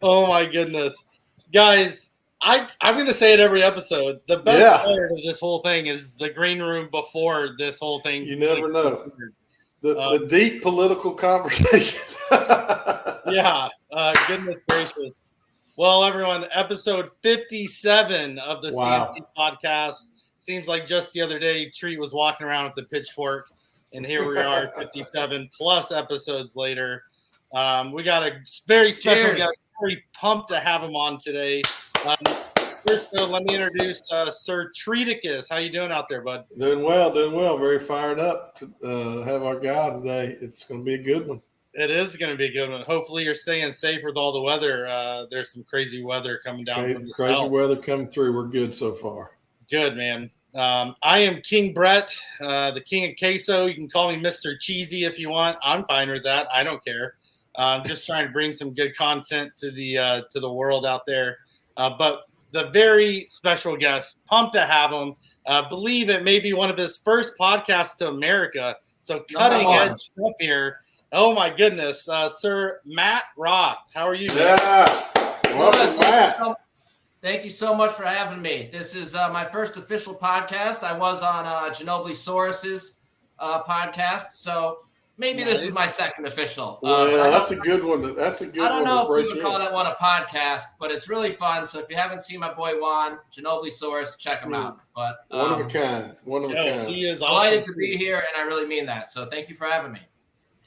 Oh my goodness, guys! I'm going to say it every episode. The best part of this whole thing is the green room before this whole thing. You never know the deep political conversations. Yeah, goodness gracious. Well, everyone, episode 57 of the C&C Podcast. Seems like just the other day, Treat was walking around with the pitchfork, and here we are, 57 plus episodes later. We got a very special guest. Very pumped to have him on today. First, let me introduce Sir Treaticus. How you doing out there, bud? Doing well. Very fired up to have our guy today. It's going to be a good one. It is going to be a good one. Hopefully, you're staying safe with all the weather. There's some crazy weather coming down from the crazy south. Weather coming through. We're good so far. Good, man. I am KingBrett, the king of queso. You can call me Mr. Cheesy if you want. I'm fine with that. I don't care. I'm just trying to bring some good content to the world out there. But the very special guest, pumped to have him. Believe it may be one of his first podcasts to America. So cutting edge stuff here. Oh my goodness, Sir Matt Roth. How are you? Yeah, welcome, Matt. Thank you so much for having me. This is my first official podcast. I was on Ginobili Saurus's podcast, so maybe this is my second official. That's a good one. That's a good one. I don't know if we would call that one a podcast, but it's really fun. So if you haven't seen my boy Juan, Ginobili Saurus, check him out. But one of a kind. He is delighted to be here, and I really mean that. So thank you for having me.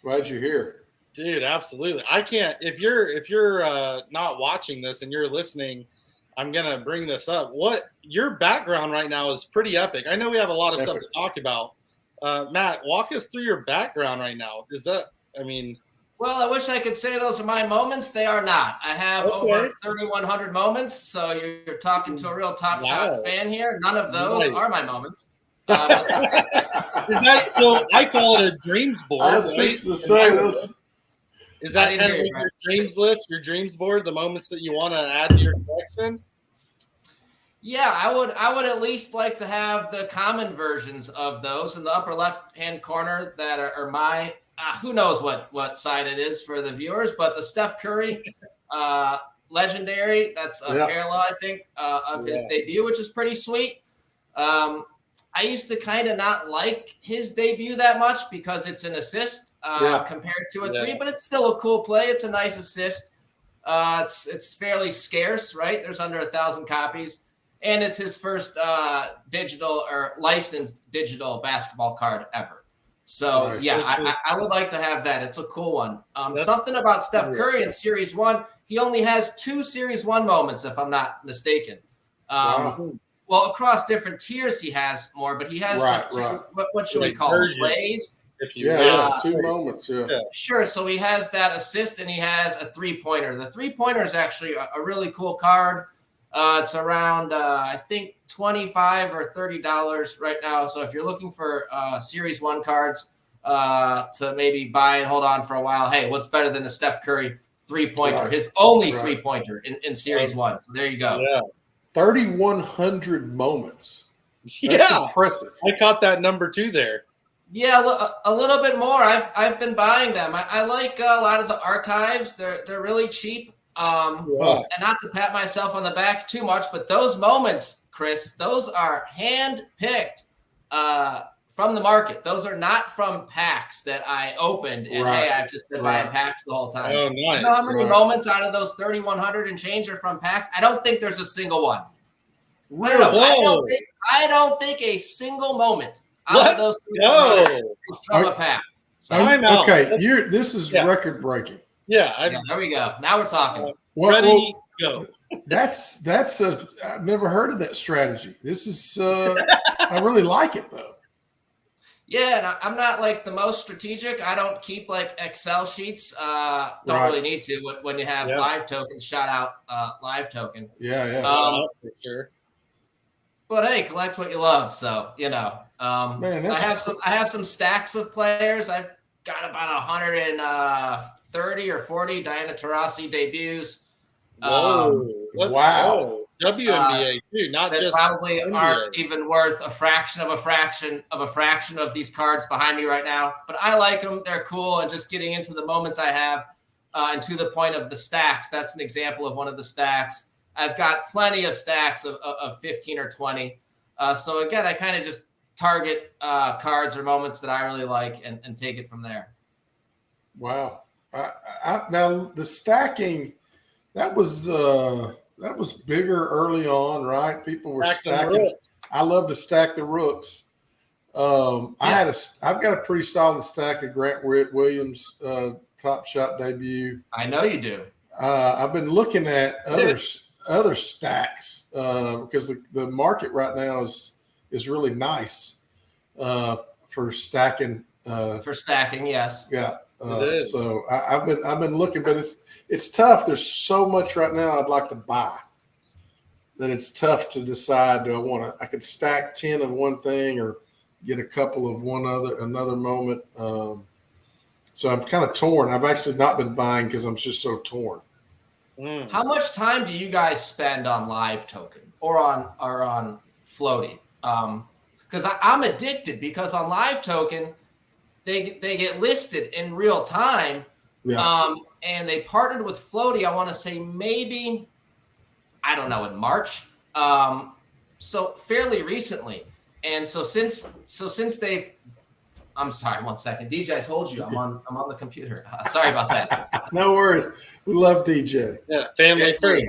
Glad you're here, dude. Absolutely. I can't. If you're not watching this and you're listening, I'm gonna bring this up. What your background right now is pretty epic. I know we have a lot of stuff to talk about. Matt, walk us through your background right now. Well, I wish I could say those are my moments. They are not. I have over 3,100 moments. So you're talking to a real Top Shot fan here. None of those are my moments. Is that so? I call it a dreams board. Is that kind of your dreams list, your dreams board, the moments that you want to add to your collection? Yeah, I would at least like to have the common versions of those in the upper left-hand corner that are my who knows what side it is for the viewers, but the Steph Curry legendary, that's a parallel, I think, of his debut, which is pretty sweet. I used to kind of not like his debut that much because it's an assist compared to a three, but it's still a cool play. It's a nice assist. It's fairly scarce, right? There's under 1,000 copies. And it's his first digital or licensed digital basketball card ever. So, I would like to have that. It's a cool one. Something about Steph Curry in Series 1, he only has 2 Series 1 moments, if I'm not mistaken. Well, across different tiers, he has more, but he has just two, what should we call them? Plays? 2 moments, Sure. So he has that assist and he has a 3-pointer. The 3-pointer is actually a really cool card. It's around, I think, $25 or $30 right now. So if you're looking for Series 1 cards to maybe buy and hold on for a while, hey, what's better than a Steph Curry 3-pointer? His only 3-pointer in Series 1. So there you go. Yeah. 3,100 moments. That's impressive. I caught that number 2 there. Yeah, a little bit more. I've been buying them. I like a lot of the archives. They're really cheap. And not to pat myself on the back too much, but those moments, Chris, those are hand-picked from the market. Those are not from packs that I opened and hey, I've just been buying packs the whole time. Oh, nice. You know how many moments out of those 3,100 and change are from packs? I don't think there's a single one. Really? I don't think a single moment out of those 3,100 is from a pack. So, this is record breaking. Yeah, there we go. Now we're talking. Ready, go. I've never heard of that strategy. This is I really like it though. Yeah, and I'm not like the most strategic. I don't keep like Excel sheets. Don't really need to when you have LiveToken. Shout out LiveToken. For sure. But hey, collect what you love. So I have some stacks of players. I've got about 130 or 40 Diana Taurasi debuts. Wow. WNBA too, not that just probably NBA. aren't even worth a fraction of these cards behind me right now. But I like them; they're cool, and just getting into the moments I have. And to the point of the stacks, that's an example of one of the stacks. I've got plenty of stacks of 15 or 20. So again, I kind of just target cards or moments that I really like and take it from there. Wow. Now the stacking, that was bigger early on, right? People were stacking. I love to stack the rooks. I've got a pretty solid stack of Grant Williams Top Shot debut. I know you do. I've been looking at other stacks because the market right now is really nice for stacking. Yes. Yeah. So I've been looking, but it's tough. There's so much right now I'd like to buy that it's tough to decide. I could stack 10 of one thing or get a couple of another moment. So I'm kind of torn. I've actually not been buying because I'm just so torn. How much time do you guys spend on LiveToken or on Floaty? Because I'm addicted because on LiveToken, they get listed in real time. Yeah. And they partnered with Floaty, I want to say maybe, I don't know, in March. So fairly recently. And so since they've, I'm sorry, 1 second. DJ, I told you I'm on the computer. Sorry about that. No worries. We love DJ. Yeah, family crew.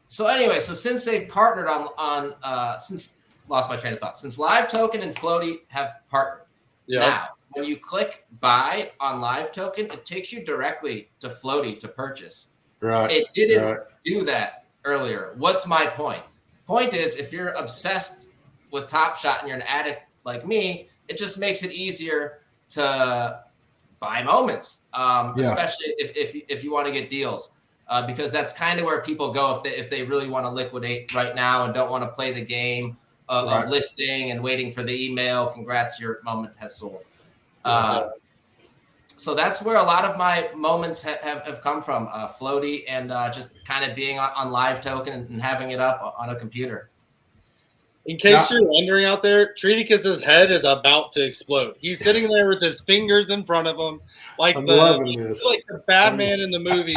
So anyway, since they've partnered since lost my train of thought. Since LiveToken and Floaty have partnered, now when you click buy on LiveToken, it takes you directly to Floaty to purchase. Right. It didn't do that earlier. What's my point? Point is, if you're obsessed with Top Shot and you're an addict like me, it just makes it easier to buy moments, especially if you want to get deals, because that's kind of where people go if they really want to liquidate right now and don't want to play the game of listing and waiting for the email. Congrats, your moment has sold. So that's where a lot of my moments have come from, Floaty and just kind of being on LiveToken and having it up on a computer. In case you're wondering out there, Treaticus's head is about to explode. He's sitting there with his fingers in front of him, like the bad man in the movie.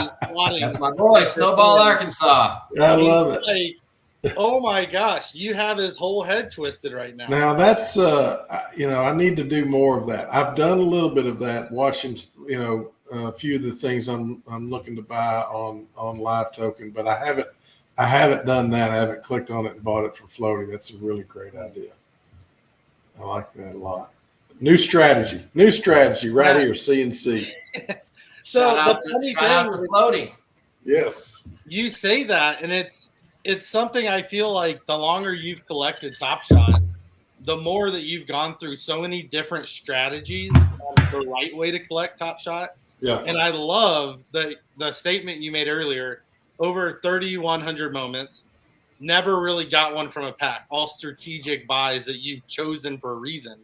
That's my boy, Snowball, Arkansas. I love it. Like, oh my gosh, you have his whole head twisted right now. Now that's I need to do more of that. I've done a little bit of that, watching a few of the things I'm looking to buy on LiveToken, but I haven't done that. I haven't clicked on it and bought it for Floaty. That's a really great idea. I like that a lot. New strategy right here, C&C. Shout out to Floaty. Yes. You say that, and it's something I feel like the longer you've collected Top Shot, the more that you've gone through so many different strategies on the right way to collect Top Shot. Yeah. And I love the statement you made earlier. Over 3,100 moments, never really got one from a pack. All strategic buys that you've chosen for a reason.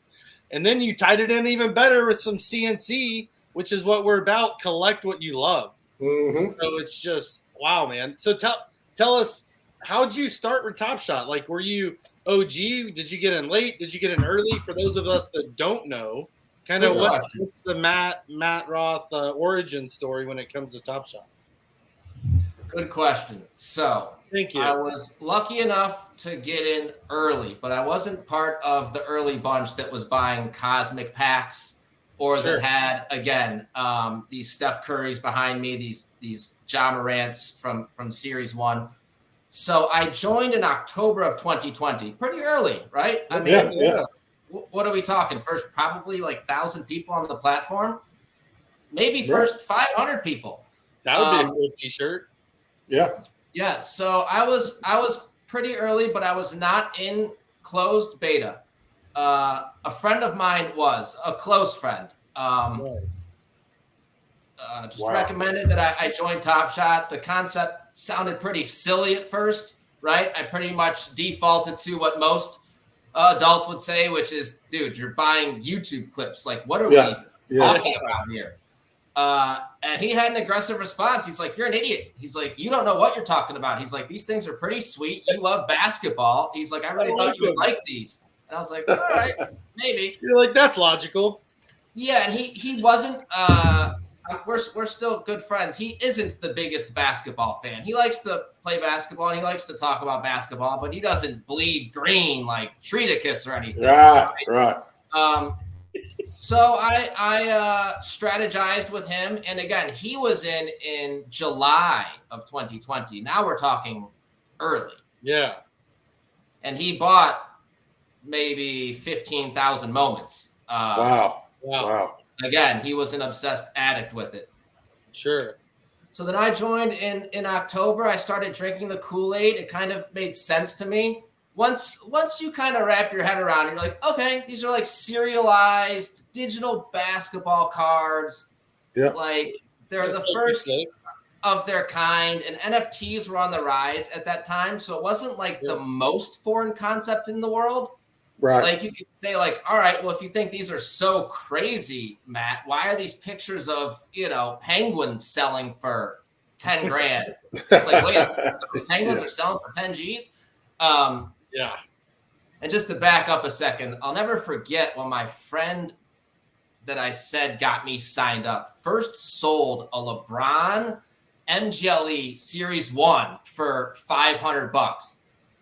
And then you tied it in even better with some C&C, which is what we're about. Collect what you love. Mm-hmm. So it's just, wow, man. So tell us, how'd you start with Top Shot? Like, were you OG? Did you get in late? Did you get in early? For those of us that don't know, kind of what's the Matt Roth origin story when it comes to Top Shot? Good question. So thank you. I was lucky enough to get in early, but I wasn't part of the early bunch that was buying cosmic packs or that had, again, these Steph Currys behind me, these Ja Morants from Series 1. So I joined in October of 2020, pretty early, right? I mean, what are we talking? First, probably like 1,000 people on the platform, maybe first 500 people. That would be a cool T-shirt. Yeah. So I was pretty early, but I was not in closed beta. A friend of mine was a close friend. Recommended that I join Top Shot. The concept sounded pretty silly at first, right? I pretty much defaulted to what most adults would say, which is, dude, you're buying YouTube clips. Like, what are we talking about here? And he had an aggressive response. He's like, you're an idiot. He's like, you don't know what you're talking about. He's like, these things are pretty sweet. You love basketball. He's like, I really thought you would like these. And I was like, all right, maybe. You're like, that's logical. Yeah, and he wasn't, I we're still good friends. He isn't the biggest basketball fan. He likes to play basketball and he likes to talk about basketball, but he doesn't bleed green like Treaticus or anything. Right. So I strategized with him, and again, he was in July of 2020. Now we're talking early. Yeah. And he bought maybe 15,000 moments. Wow. Again, he was an obsessed addict with it. Sure. So then I joined in October. I started drinking the Kool-Aid. It kind of made sense to me. Once you kind of wrap your head around it, you're like, okay, these are like serialized digital basketball cards. Yeah. Like they're the first of their kind, and NFTs were on the rise at that time. So it wasn't like the most foreign concept in the world. Right. Like you could say like, all right, well, if you think these are so crazy, Matt, why are these pictures of, penguins selling for 10 grand? It's like, wait, those penguins are selling for 10 G's? Yeah. And just to back up a second, I'll never forget when my friend that I said got me signed up first sold a LeBron MGLE Series 1 for $500.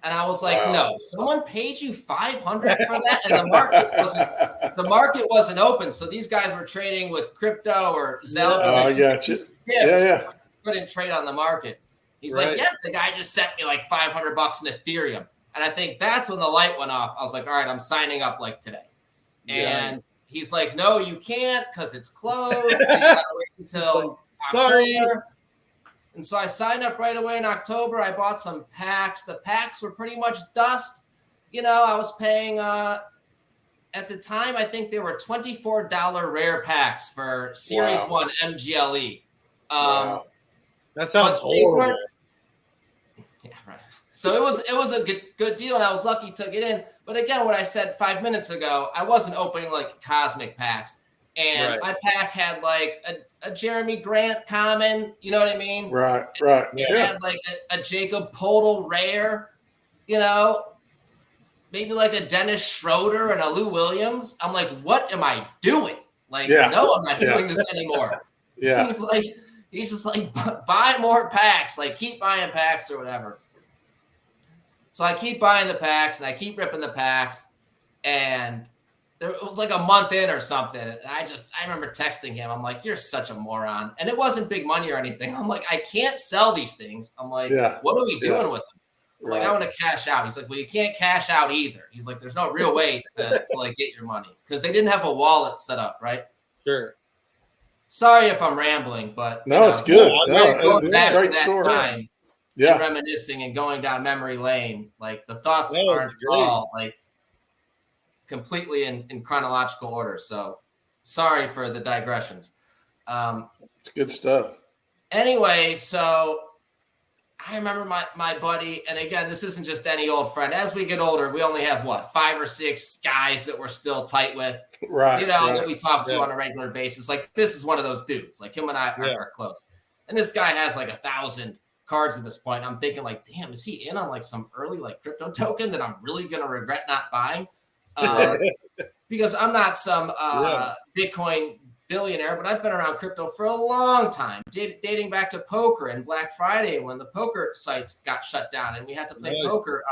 And I was like, no, someone paid you $500 for that? And the market wasn't open. So these guys were trading with crypto or Zelle. I got you. Yeah. Couldn't trade on the market. He's like, yeah, the guy just sent me like $500 in Ethereum. And I think that's when the light went off. I was like, all right, I'm signing up like today. And he's like, no, you can't because it's closed. So you gotta wait until October. And so I signed up right away in October. I bought some packs. The packs were pretty much dust. I was paying at the time, I think they were $24 rare packs for Series 1 MGLE. That sounds horrible. Yeah, right. So it was a good deal, and I was lucky to get in. But again, what I said 5 minutes ago, I wasn't opening like cosmic packs. And my pack had like a Jeremy Grant common, you know what I mean? Right. It had like a Jacob Podol rare, maybe like a Dennis Schroeder and a Lou Williams. I'm like, what am I doing? Like, no, I'm not doing this anymore. Yeah. He's just like, buy more packs, like keep buying packs or whatever. So I keep buying the packs and I keep ripping the packs, and it was like a month in or something. And I remember texting him. I'm like, you're such a moron. And it wasn't big money or anything. I'm like, I can't sell these things. I'm like, what are we doing with them? I'm like, I want to cash out. He's like, well, you can't cash out either. He's like, there's no real way to like get your money because they didn't have a wallet set up, right? Sure. Sorry if I'm rambling, but no, it's good. Going back to that story. time, and reminiscing and going down memory lane. Like the thoughts aren't all like completely in chronological order. So sorry for the digressions. It's good stuff. Anyway, so I remember my buddy, and again, this isn't just any old friend. As we get older, we only have 5 or 6 guys that we're still tight with, right? That we talk to on a regular basis. Like this is one of those dudes. Like him and I are close. And this guy has like 1,000 cards at this point. I'm thinking like, damn, is he in on like some early like crypto token that I'm really gonna regret not buying? Because I'm not some Bitcoin billionaire, but I've been around crypto for a long time, dating back to poker and Black Friday when the poker sites got shut down and we had to play poker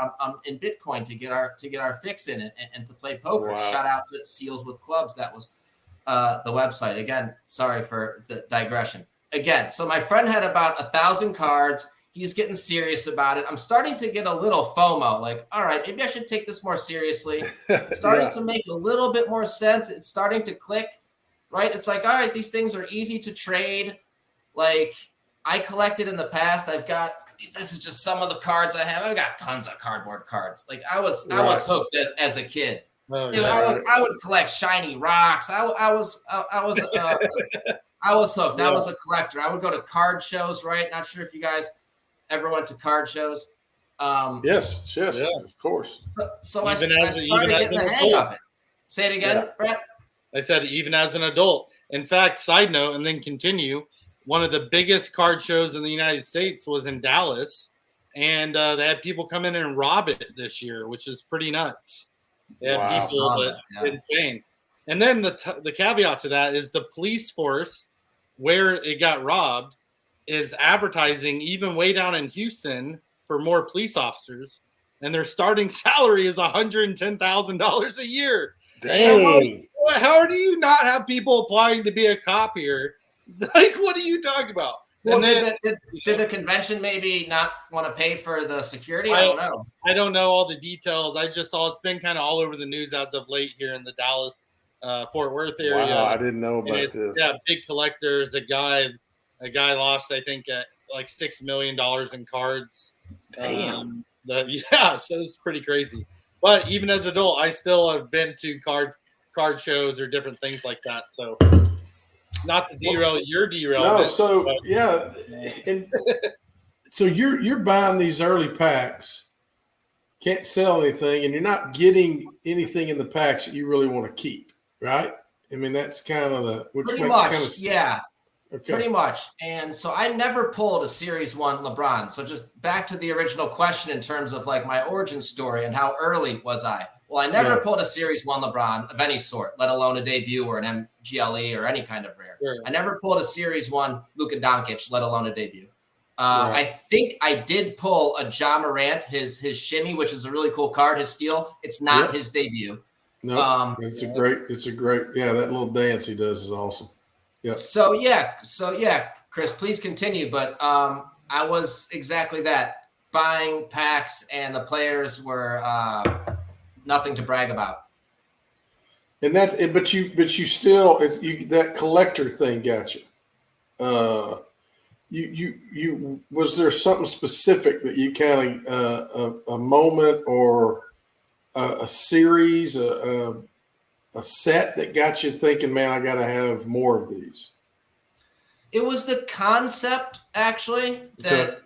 in Bitcoin to get our fix in it and to play poker. Wow. Shout out to Seals with Clubs. That was the website. Again, sorry for the digression. Again, so my friend had about 1,000 cards. He's getting serious about it. I'm starting to get a little FOMO. Like, all right, maybe I should take this more seriously. It's starting to make a little bit more sense. It's starting to click. Right? It's like, all right, these things are easy to trade. Like I collected in the past. This is just some of the cards I have. I've got tons of cardboard cards. Like I was hooked as a kid. Oh, dude, I would collect shiny rocks. I was hooked. I was a collector. I would go to card shows, right? Not sure if you guys ever went to card shows. Yes, of course. So I started getting the hang of it. Say it again, Brett. I said, even as an adult. In fact, side note, and then continue, one of the biggest card shows in the United States was in Dallas, and they had people come in and rob it this year, which is pretty nuts. They had people insane. And then the caveat to that is the police force where it got robbed is advertising even way down in Houston for more police officers, and their starting salary is $110,000 a year. Dang. How do you not have people applying to be a cop here? Like, what are you talking about? Well, did the convention maybe not want to pay for the security? I don't know. I don't know all the details. I just saw it's been kind of all over the news as of late here in the Dallas, Fort Worth area. Wow, I didn't know about this. Yeah, big collectors. A guy lost, I think, like $6 million in cards. Damn. So it's pretty crazy. But even as an adult, I still have been to card shows or different things like that. So not to derail your derailment. No, so yeah, and so you're buying these early packs, can't sell anything, and you're not getting anything in the packs that you really want to keep, right? I mean, that's kind of Pretty much. And so I never pulled a Series 1 LeBron. So just back to the original question in terms of like my origin story and how early was I? Well, I never pulled a Series 1 LeBron of any sort, let alone a debut or an MGLE or any kind of rare. Sure. I never pulled a Series 1 Luka Doncic, let alone a debut. I think I did pull a Ja Morant, his shimmy, which is a really cool card, his steal. It's not his debut. No, it's a great, that little dance he does is awesome. Yeah. So Chris, please continue. But I was exactly that, buying packs, and the players were nothing to brag about. And but you still, that collector thing got you. You was there something specific that you kind of a moment or a series, a set that got you thinking, man, I got to have more of these? It was the concept, actually, that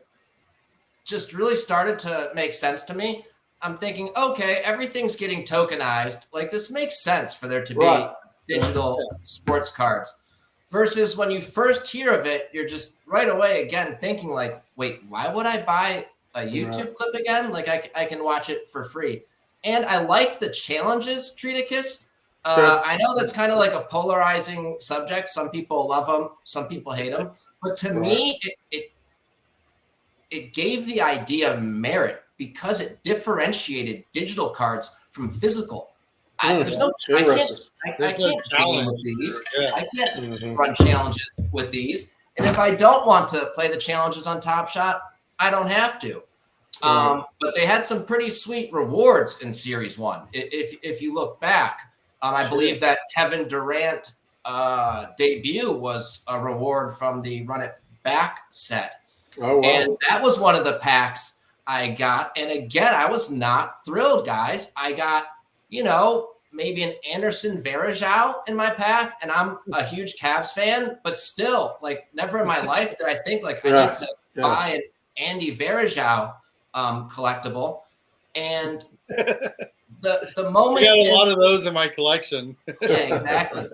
just really started to make sense to me. I'm thinking, okay, everything's getting tokenized. Like, this makes sense for there to be digital sports cards. Versus when you first hear of it, you're just right away again thinking like, wait, why would I buy a YouTube clip again? Like, I can watch it for free. And I liked the challenges, Treaticus. I know that's kind of like a polarizing subject. Some people love them, some people hate them. But to me, it gave the idea merit because it differentiated digital cards from physical. There's no, I can't game with these. I can't run challenges with these. And if I don't want to play the challenges on Top Shot, I don't have to. But they had some pretty sweet rewards in Series 1. If you look back, I believe that Kevin Durant debut was a reward from the Run It Back set. Oh, wow. And that was one of the packs I got. And again, I was not thrilled, guys. I got, maybe an Anderson Varejao in my pack, and I'm a huge Cavs fan, but still, like, never in my life did I think, like, I need to buy an Andy Varejao collectible. And the moment— I got a lot of those in my collection. Yeah, exactly.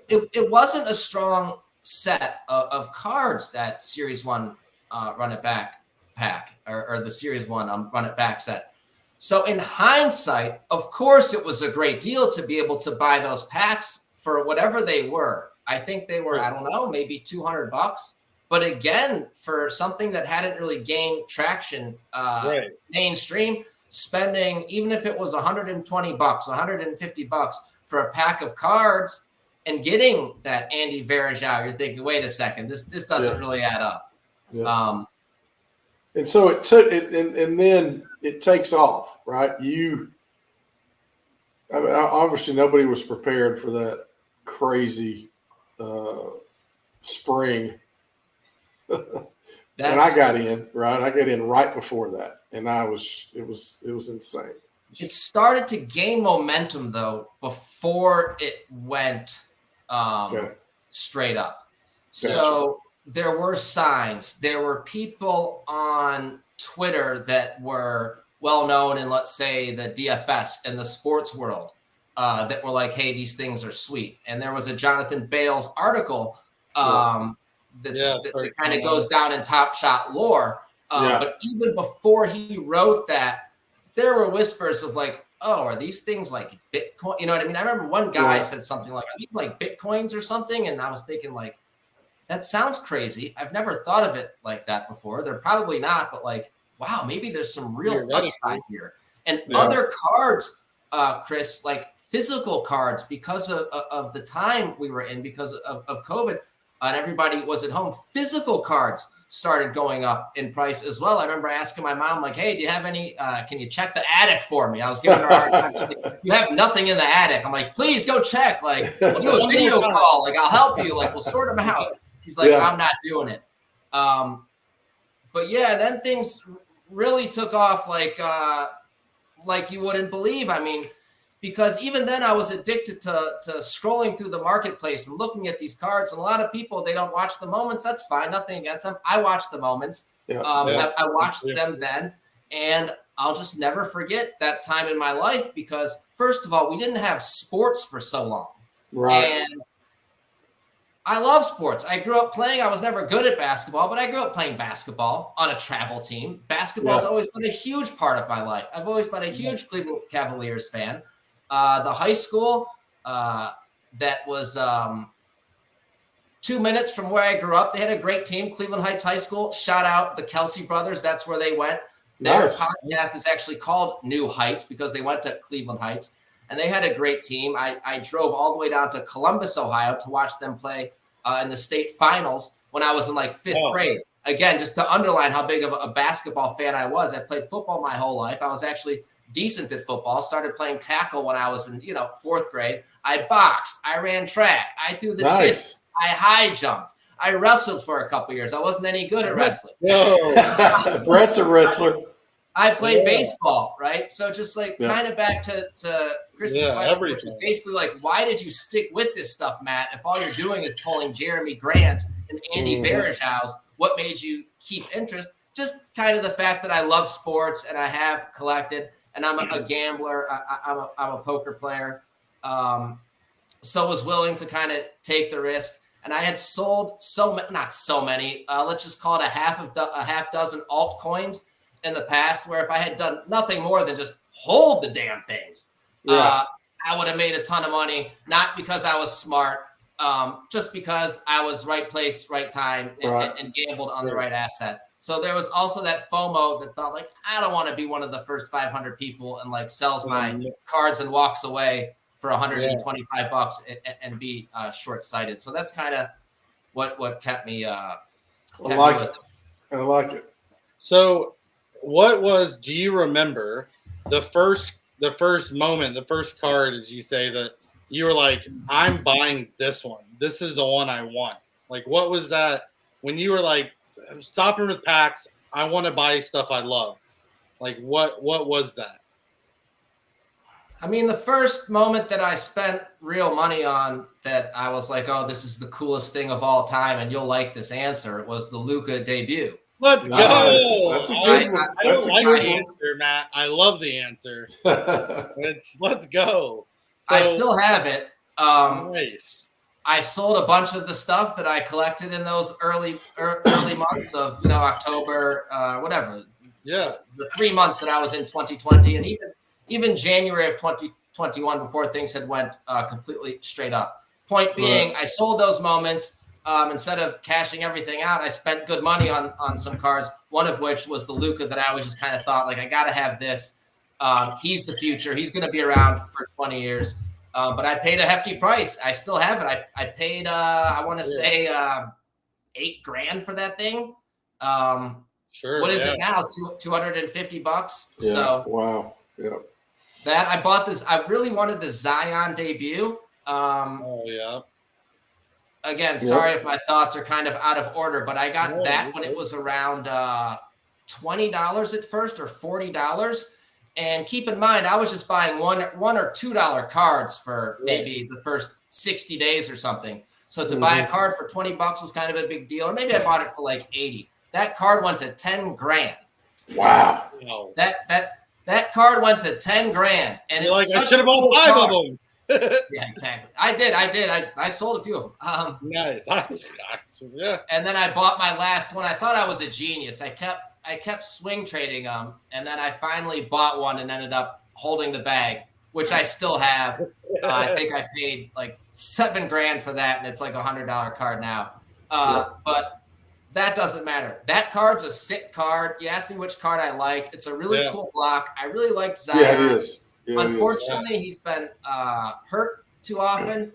It wasn't a strong set of cards, that Series 1 Run It Back pack, or the Series 1 Run It Back set. So in hindsight, of course, it was a great deal to be able to buy those packs for whatever they were. I think they were, I don't know, maybe $200. But again, for something that hadn't really gained traction mainstream, spending, even if it was $120, $150 for a pack of cards and getting that Andy Varejao, you're thinking, wait a second, this doesn't really add up. Yeah. And so it took it, and then it takes off, right? Obviously nobody was prepared for that crazy spring. And I got in, right? I got in right before that, and it was insane. It started to gain momentum though before it went straight up. Gotcha. So there were signs. There were people on Twitter that were well known in, let's say, the DFS and the sports world that were like, hey, these things are sweet. And there was a Jonathan Bales article that kind of goes down in Top Shot lore. But even before he wrote that, there were whispers of like, oh, are these things like Bitcoin? You know what I mean? I remember one guy said something like, are these like Bitcoins or something? And I was thinking like, that sounds crazy. I've never thought of it like that before. They're probably not, but like, wow, maybe there's some real upside here. And other cards, Chris, like physical cards, because of the time we were in, because of COVID, and everybody was at home, physical cards started going up in price as well. I remember asking my mom, like, hey, do you have any, can you check the attic for me? I was giving her a hard time. She's like, you have nothing in the attic. I'm like, please go check. Like, we'll do a video call. Like, I'll help you. Like, we'll sort them out. She's like, I'm not doing it. But yeah, then things really took off like you wouldn't believe. I mean, because even then I was addicted to scrolling through the marketplace and looking at these cards. And a lot of people, they don't watch the moments. That's fine. Nothing against them. I watch the moments. I watched them then. And I'll just never forget that time in my life because, first of all, we didn't have sports for so long. Right. And I love sports. I grew up playing. I was never good at basketball, but I grew up playing basketball on a travel team. Basketball has always been a huge part of my life. I've always been a huge Cleveland Cavaliers fan. The high school that was 2 minutes from where I grew up, they had a great team, Cleveland Heights High School. Shout out the Kelsey brothers. That's where they went. Their podcast is actually called New Heights because they went to Cleveland Heights. And they had a great team. I drove all the way down to Columbus, Ohio to watch them play in the state finals when I was in like fifth grade. Again, just to underline how big of a basketball fan I was. I played football my whole life. I was actually decent at football. Started playing tackle when I was in, fourth grade. I boxed. I ran track. I threw the disc. I high jumped. I wrestled for a couple years. I wasn't any good at wrestling. Brett's a wrestler. I played baseball, right? So just like kind of back to Chris's question, which is basically like, why did you stick with this stuff, Matt? If all you're doing is pulling Jeremy Grants and Andy Varejão's, what made you keep interest? Just kind of the fact that I love sports and I have collected, and I'm a gambler. I'm a poker player, so was willing to kind of take the risk. And I had sold not so many. Let's just call it a half dozen altcoins in the past, where if I had done nothing more than just hold the damn things, I would have made a ton of money, not because I was smart, just because I was right place, right time, and gambled on the right asset. So there was also that FOMO that thought like, I don't want to be one of the first 500 people and like sells my cards and walks away for $125 and be short-sighted. So that's kind of what kept me. I like it. So, do you remember the first moment, the first card, as you say, that you were like, I'm buying this one. This is the one I want. Like, what was that when you were like, I'm stopping with packs, I want to buy stuff I love. Like, what was that? I mean, the first moment that I spent real money on that I was like, oh, this is the coolest thing of all time, and you'll like this answer, was the Luka debut. Let's go. That's a good one. I don't like the answer, Matt. I love the answer. Let's go. So, I still have it. Nice. I sold a bunch of the stuff that I collected in those early months of October, whatever. Yeah. The 3 months that I was in 2020, and even January of 2021 before things had went completely straight up. Point being, I sold those moments. Instead of cashing everything out, I spent good money on some cards, one of which was the Luka that I always just kind of thought, like, I got to have this. He's the future. He's going to be around for 20 years. But I paid a hefty price. I still have it. I paid, I want to say, $8,000 for that thing. Sure. What is it now? $250. Yeah. So Wow. Yeah. That I bought this. I really wanted the Zion debut. Again, sorry if my thoughts are kind of out of order, but I got that when it was around $20 at first, or $40. And keep in mind, I was just buying $1 or $2 cards for maybe the first 60 days or something. So to buy a card for $20 was kind of a big deal. Or maybe I bought it for like 80. That card went to $10,000. Wow. That card went to $10,000. And you're like, I should have bought 5 of them. Yeah, exactly. I did. I sold a few of them. Nice. Yeah. And then I bought my last one. I thought I was a genius. I kept swing trading them, and then I finally bought one and ended up holding the bag, which I still have. I think I paid like $7,000 for that, and it's like $100 card now. But that doesn't matter. That card's a sick card. You asked me which card I like. It's a really cool block. I really liked Zion. Yeah, it is. Yeah, unfortunately, he's been hurt too often.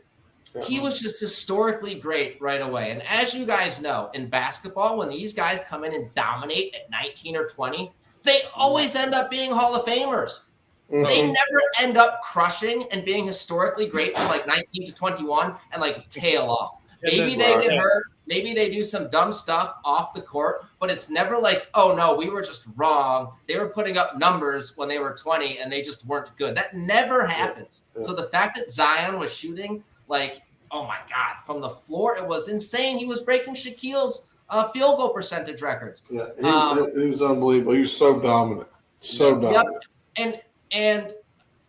Yeah. He was just historically great right away. And as you guys know, in basketball, when these guys come in and dominate at 19 or 20, they always end up being Hall of Famers. Mm-hmm. They never end up crushing and being historically great from like 19 to 21 and like tail off. Maybe they get hurt. Maybe they do some dumb stuff off the court, but it's never like, oh no, we were just wrong. They were putting up numbers when they were 20 and they just weren't good. That never happens. Yeah. So the fact that Zion was shooting like, oh my God, from the floor, it was insane. He was breaking Shaquille's field goal percentage records. Yeah, he was unbelievable. He was so dominant. So dominant. Yep. And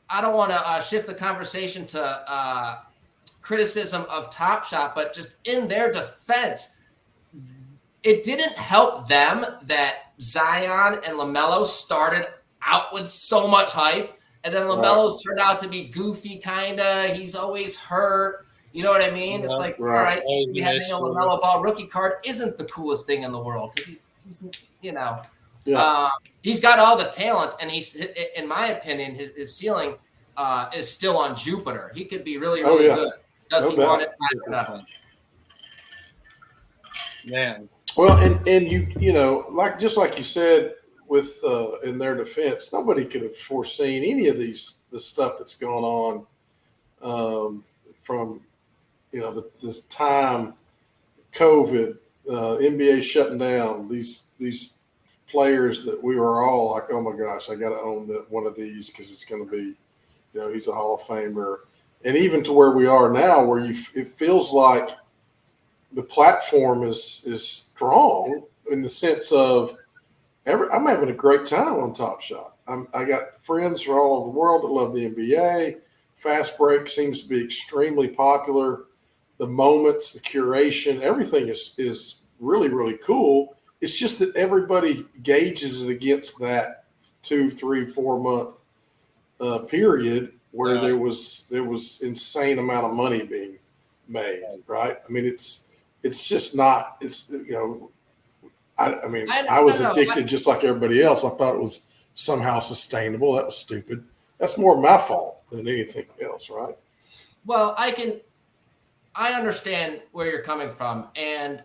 I don't want to shift the conversation to criticism of Top Shot, but just in their defense, it didn't help them that Zion and LaMelo started out with so much hype, and then LaMelo's turned out to be goofy, kind of. He's always hurt. You know what I mean? It's like, all right, so we having a LaMelo Ball rookie card isn't the coolest thing in the world because he's you know, he's got all the talent, and he's, in my opinion, his ceiling is still on Jupiter. He could be really, really good. Does he want it? Man. Well, and you know, like just like you said with in their defense, nobody could have foreseen any of the stuff that's going on from this time, COVID, NBA shutting down, these players that we were all like, oh my gosh, I got to own one of these because it's going to be, he's a Hall of Famer. And even to where we are now, where it feels like the platform is strong in the sense of I'm having a great time on Top Shot. I got friends from all over the world that love the NBA. Fast Break seems to be extremely popular. The moments, the curation, everything is really, really cool. It's just that everybody gauges it against that 2, 3, 4 month period where there was insane amount of money being made, right? I mean, it's just not. I was addicted just like everybody else. I thought it was somehow sustainable. That was stupid. That's more my fault than anything else, right? Well, I understand where you're coming from, and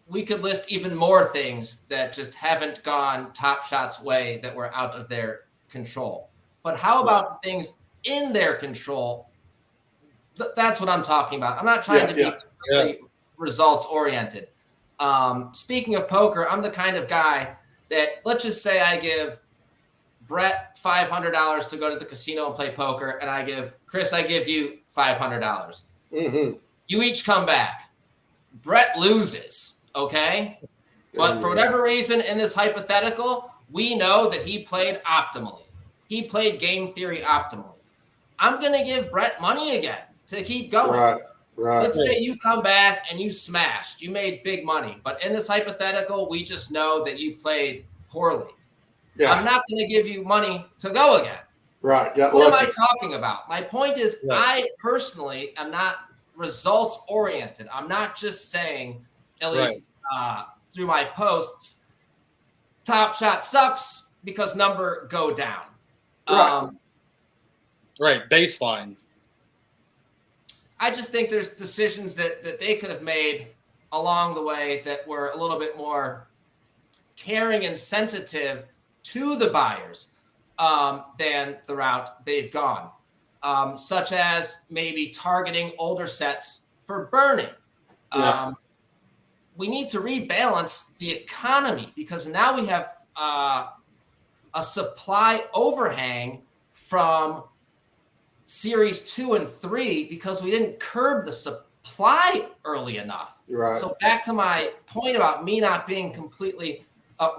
we could list even more things that just haven't gone Top Shot's way that were out of their control. But how about things in their control? That's what I'm talking about. I'm not trying to be really results oriented. Speaking of poker, I'm the kind of guy that, let's just say I give Brett $500 to go to the casino and play poker, and I give you $500. Mm-hmm. You each come back. Brett loses, okay? But for whatever reason in this hypothetical, we know that he played optimally. He played game theory optimally. I'm going to give Brett money again to keep going. Right. Let's say you come back and you smashed. You made big money. But in this hypothetical, we just know that you played poorly. Yeah. I'm not going to give you money to go again. Right. What am I talking about? My point is I personally am not results oriented. I'm not just saying, at least through my posts, Top Shot sucks because number go down. Right. Baseline. I just think there's decisions that they could have made along the way that were a little bit more caring and sensitive to the buyers than the route they've gone, such as maybe targeting older sets for burning. We need to rebalance the economy because now we have a supply overhang from Series 2 and 3 because we didn't curb the supply early enough. Right. So back to my point about me not being completely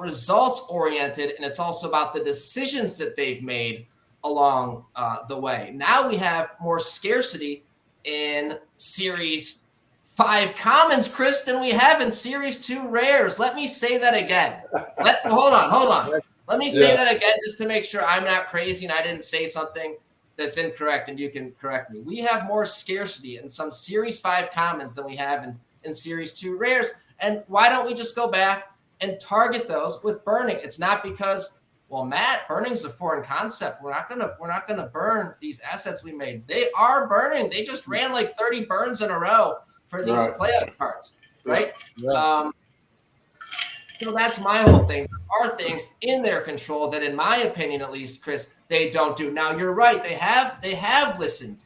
results oriented, and it's also about the decisions that they've made along the way. Now we have more scarcity in Series 5 commons, Chris, than we have in Series 2 rares. Let me say that again. Hold on. Let me say that again just to make sure I'm not crazy and I didn't say something that's incorrect and you can correct me. We have more scarcity in some Series 5 commons than we have in Series 2 rares. And why don't we just go back and target those with burning? It's not because, well, Matt, burning's a foreign concept. We're not gonna burn these assets we made. They are burning. They just ran like 30 burns in a row for these playoff cards, right? Yeah. So that's my whole thing. There are things in their control that, in my opinion, at least, Chris, they don't do. Now, you're right. They have listened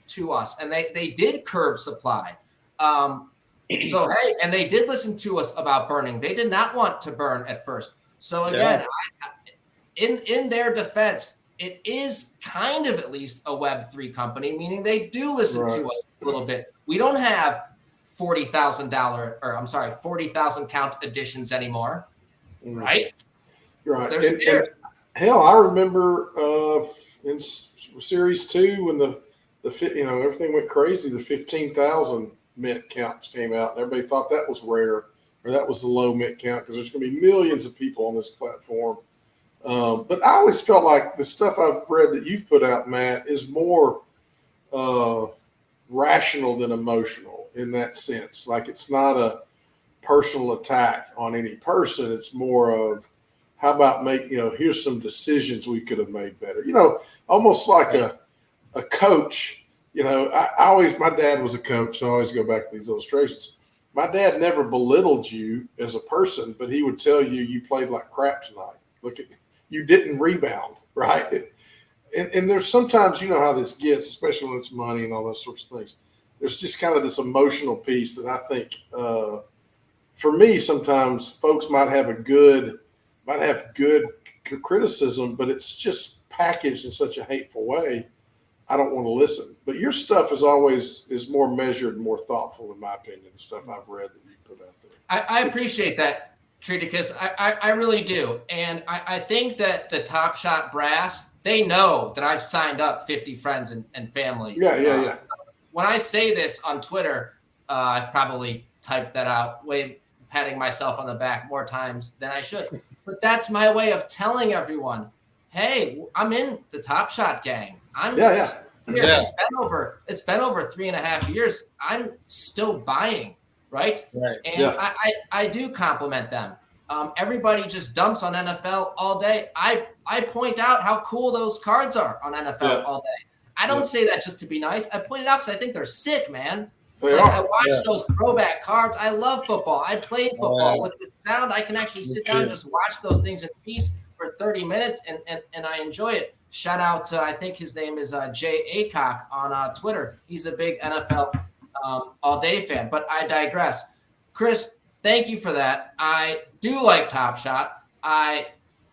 to us, and they did curb supply. So, hey, and they did listen to us about burning. They did not want to burn at first. So, again, in their defense, it is kind of at least a Web3 company, meaning they do listen to us a little bit. We don't have $40,000 count editions anymore, right? Right. And hell, I remember in Series 2 when the everything went crazy. The 15,000 mint counts came out, and everybody thought that was rare, or that was the low mint count, because there's going to be millions of people on this platform. But I always felt like the stuff I've read that you've put out, Matt, is more rational than emotional in that sense. Like, it's not a personal attack on any person. It's more of, how about here's some decisions we could have made better. Almost like a coach. My dad was a coach, so I always go back to these illustrations. My dad never belittled you as a person, but he would tell you played like crap tonight. Look at you, didn't rebound, right? And there's sometimes, how this gets, especially when it's money and all those sorts of things. There's just kind of this emotional piece that I think, for me, sometimes folks might have good criticism, but it's just packaged in such a hateful way. I don't want to listen. But your stuff is more measured and more thoughtful, in my opinion, the stuff I've read that you put out there. I appreciate that, Treaticus. I really do. And I think that the Top Shot brass, they know that I've signed up 50 friends and family. Yeah. When I say this on Twitter, I've probably typed that out, patting myself on the back more times than I should. But that's my way of telling everyone, hey, I'm in the Top Shot gang. Here. Yeah. It's been over 3.5 years. I'm still buying, right? And I do compliment them. Everybody just dumps on NFL all day. I point out how cool those cards are on NFL all day. I don't say that just to be nice. I point it out because I think they're sick, man. I watch those throwback cards. I love football. I played football. With the sound, I can actually sit down and just watch those things in peace for 30 minutes, and I enjoy it. Shout out to, I think his name is Jay Aycock on Twitter. He's a big NFL all-day fan, but I digress. Chris, thank you for that. I do like Top Shot. I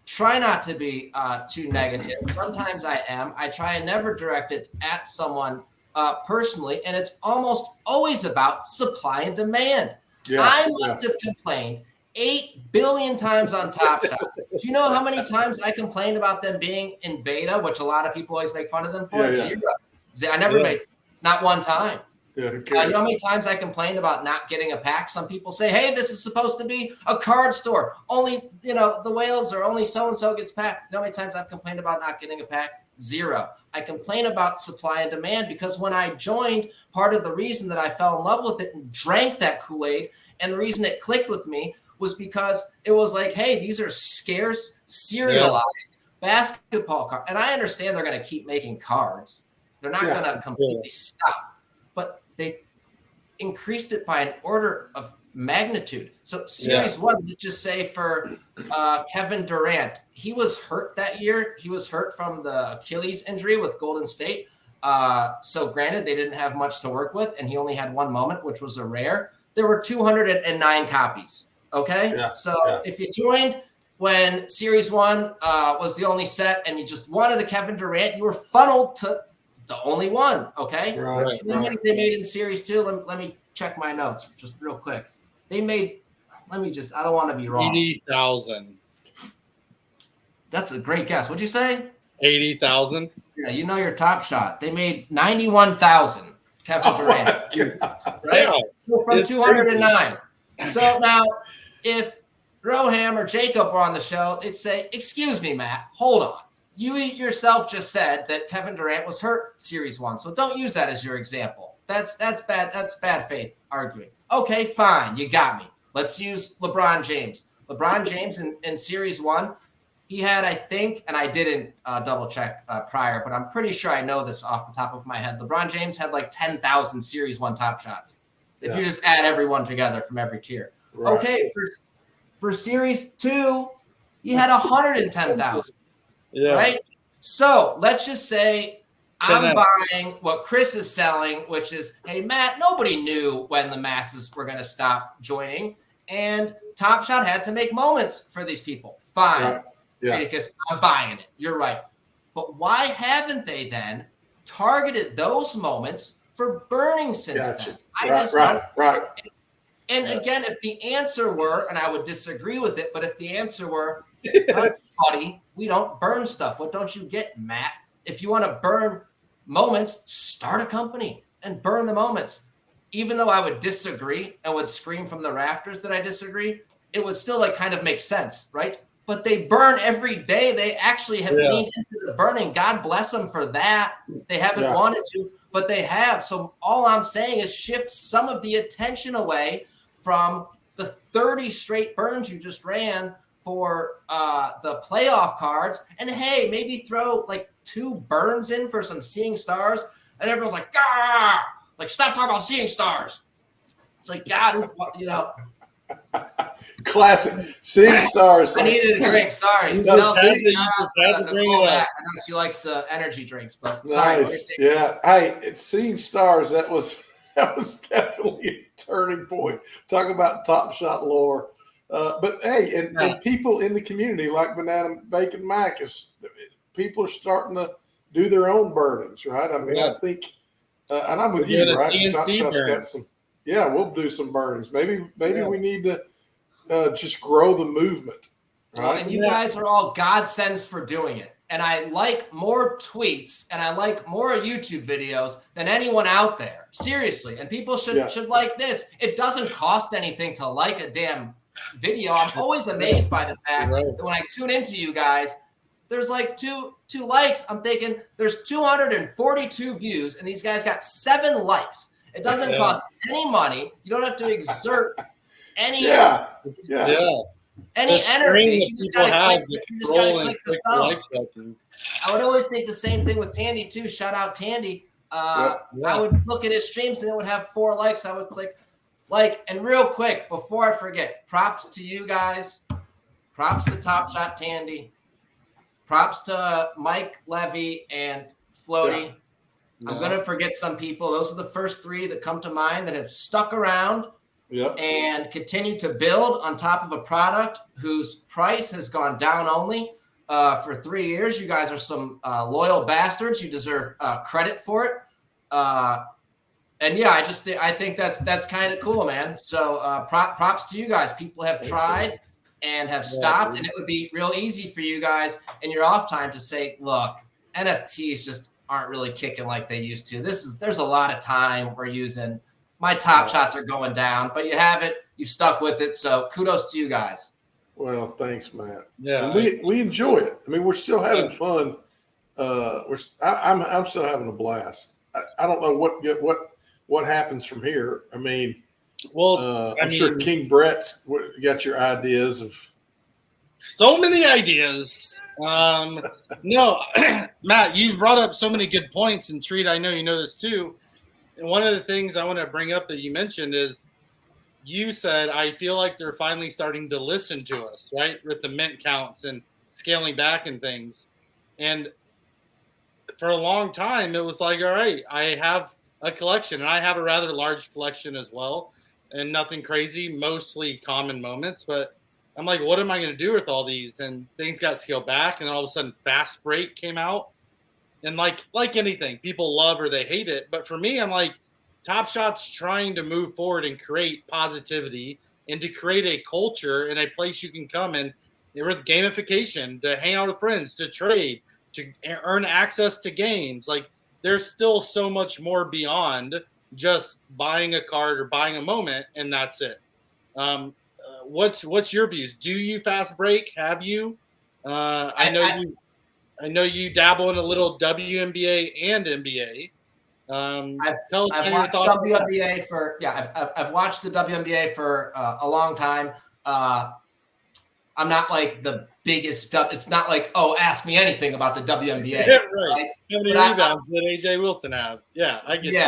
try not to be too negative. Sometimes I am. I try and never direct it at someone personally, and it's almost always about supply and demand. I must have complained 8 billion times on Top Shot. Do you know how many times I complained about them being in beta, which a lot of people always make fun of them for? Zero. I never made, not one time. You know how many times I complained about not getting a pack? Some people say, hey, this is supposed to be a card store. Only, the whales or only so-and-so gets packed. You know how many times I've complained about not getting a pack? Zero. I complain about supply and demand because when I joined, part of the reason that I fell in love with it and drank that Kool-Aid, and the reason it clicked with me was because it was like, hey, these are scarce, serialized basketball cards. And I understand they're going to keep making cards. They're not going to completely stop. But they increased it by an order of magnitude. So Series 1, let's just say for Kevin Durant, he was hurt that year. He was hurt from the Achilles injury with Golden State. So granted, they didn't have much to work with, and he only had one moment, which was a rare. There were 209 copies. Okay. If you joined when Series 1 was the only set and you just wanted a Kevin Durant, you were funneled to the only one. Okay. Right. How many they made in Series 2? Let me check my notes just real quick. They made, I don't want to be wrong. 80,000. That's a great guess. What'd you say? 80,000. Yeah, your Top Shot. They made 91,000 Kevin Durant. Right? So from 209. So now, if Roham or Jacob were on the show, they'd say, excuse me, Matt, hold on. You yourself just said that Kevin Durant was hurt Series 1, so don't use that as your example. That's bad. That's bad faith arguing. Okay, fine. You got me. Let's use LeBron James. LeBron James in Series 1, he had, I think, and I didn't double check prior, but I'm pretty sure I know this off the top of my head. LeBron James had like 10,000 Series 1 top shots. If you just add everyone together from every tier. Right. Okay, for Series 2, he had 110,000. Yeah. Right? So let's just say I'm buying what Chris is selling, which is, hey, Matt, nobody knew when the masses were going to stop joining. And Top Shot had to make moments for these people. Fine. Right. Yeah. Because I'm buying it. You're right. But why haven't they then targeted those moments for burning since then? Right. And again, if the answer were, and I would disagree with it, but if the answer were, buddy, we don't burn stuff. What don't you get, Matt? If you want to burn moments, start a company and burn the moments. Even though I would disagree and would scream from the rafters that I disagree, it would still like kind of make sense, right? But they burn every day. They actually have leaned into the burning. God bless them for that. They haven't wanted to, but they have. So all I'm saying is shift some of the attention away from the 30 straight burns you just ran for the playoff cards. And hey, maybe throw like 2 burns in for some seeing stars. And everyone's like, Gah! Like, stop talking about seeing stars. It's like, God, you know. Classic. Seeing stars. I needed a drink. Sorry. Unless she likes the energy drinks, but nice. Sorry. Yeah. Hey, seeing stars, that was definitely a turning point. Talk about Top Shot lore. But hey, and people in the community like Banana Bacon Mac people are starting to do their own burnings, right? I mean, I think, and I'm with you, right? Top Shot's got some. Yeah, we'll do some burnings. Maybe we need to just grow the movement. Right? Well, and you guys are all godsends for doing it. And I like more tweets and I like more YouTube videos than anyone out there. Seriously. And people should like this. It doesn't cost anything to like a damn video. I'm always amazed by the fact that when I tune into you guys, there's like two likes. I'm thinking there's 242 views and these guys got 7 likes. It doesn't cost any money. You don't have to exert any energy. You just gotta click the thumb. I would always think the same thing with Tandy too. Shout out Tandy. I would look at his streams and it would have 4 likes. I would click like. And real quick before I forget, props to you guys. Props to Top Shot Tandy. Props to Mike Levy and Floaty. Yeah. I'm going to forget some people. Those are the first 3 that come to mind that have stuck around and continue to build on top of a product whose price has gone down only for 3 years. You guys are some loyal bastards. You deserve credit for it. And yeah, I think that's kind of cool, man. So props to you guys. People have tried and have stopped, and it would be real easy for you guys in your off time to say, look, NFTs just aren't really kicking like they used to. There's a lot of time we're using. My top shots are going down, but you have it. You stuck with it. So kudos to you guys. Well, thanks, Matt. Yeah, and we enjoy it. I mean, we're still having fun. I'm still having a blast. I don't know what happens from here. I mean, I'm sure King Brett's got your ideas of. So many ideas. No, Matt, you've brought up so many good points. And Treat, I know you know this too. And one of the things I want to bring up that you mentioned is you said, I feel like they're finally starting to listen to us, right? With the mint counts and scaling back and things. And for a long time, it was like, all right, I have a collection and I have a rather large collection as well. And nothing crazy, mostly common moments, but I'm like, what am I going to do with all these? And things got scaled back, and all of a sudden Fast Break came out. And like anything, people love or they hate it. But for me, I'm like, Top Shot's trying to move forward and create positivity and to create a culture and a place you can come in with gamification, to hang out with friends, to trade, to earn access to games. Like, there's still so much more beyond just buying a card or buying a moment, and that's it. What's your views? Do you fast break? Have you? I know you dabble in a little WNBA and NBA. I've watched WNBA I've watched the WNBA for a long time. I'm not like the biggest. It's not like, oh, ask me anything about the WNBA. Yeah, right. How many rebounds did AJ Wilson have? Yeah, I get you.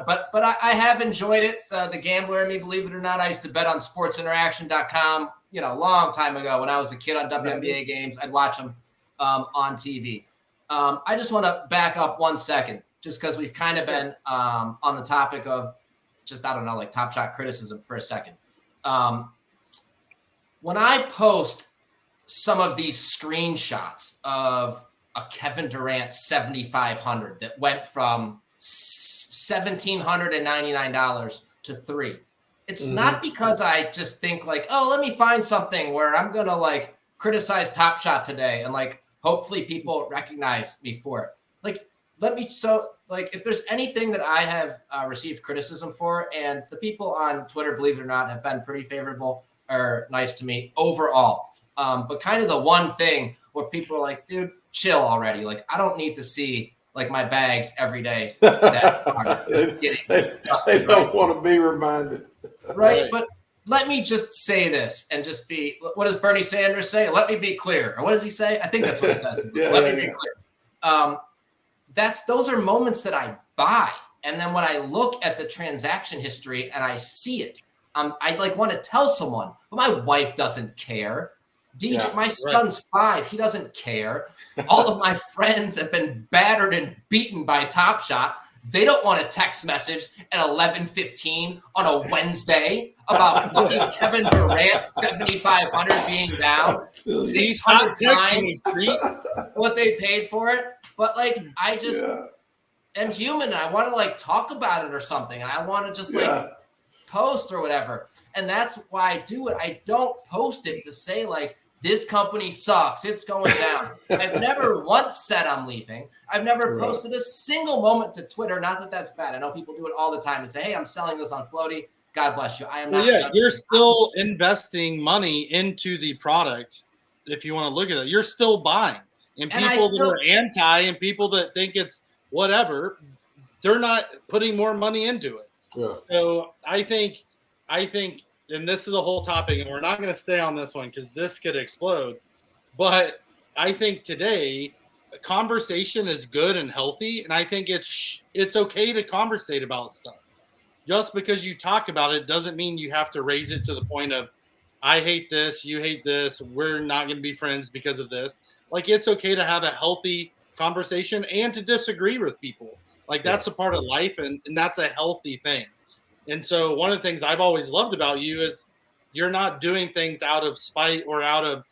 But I have enjoyed it. The gambler in me, believe it or not, I used to bet on sportsinteraction.com, a long time ago when I was a kid on WNBA games. I'd watch them on TV. I just want to back up 1 second, just because we've kind of been on the topic of just, I don't know, like Top Shot criticism for a second. When I post some of these screenshots of a Kevin Durant 7,500 that went from $1,799 to $3, it's not because I just think like, oh, let me find something where I'm going to like criticize Top Shot today and like hopefully people recognize me for it. Like, if there's anything that I have received criticism for, and the people on Twitter, believe it or not, have been pretty favorable or nice to me overall. But kind of the one thing where people are like, dude, chill already. Like, I don't need to see like my bags every day. They don't want to be reminded. Right. But let me just say this and just be, what does Bernie Sanders say? Let me be clear. Or what does he say? I think that's what he says. Let me be clear. Those are moments that I buy. And then when I look at the transaction history and I see it, I like want to tell someone, but my wife doesn't care. My son's 5. He doesn't care. All of my friends have been battered and beaten by Top Shot. They don't want a text message at 11:15 on a Wednesday about fucking Kevin Durant 7,500 being down 600 times what they paid for it. But like, I just am human. And I want to like talk about it or something. And I want to just post or whatever. And that's why I do it. I don't post it to say like, this company sucks, it's going down. I've never once said I'm leaving. I've never posted a single moment to Twitter. Not that that's bad. I know people do it all the time and say, hey, I'm selling this on Floaty. God bless you. I am not. Yeah, you're still investing money into the product. If you want to look at it, you're still buying. And people that are anti and people that think it's whatever, they're not putting more money into it. Yeah. So I think, and this is a whole topic, and we're not going to stay on this one because this could explode. But I think today, conversation is good and healthy, and I think it's okay to conversate about stuff. Just because you talk about it doesn't mean you have to raise it to the point of, I hate this, you hate this, we're not going to be friends because of this. Like, it's okay to have a healthy conversation and to disagree with people. Like, that's a part of life, and that's a healthy thing. And so one of the things I've always loved about you is you're not doing things out of spite or out of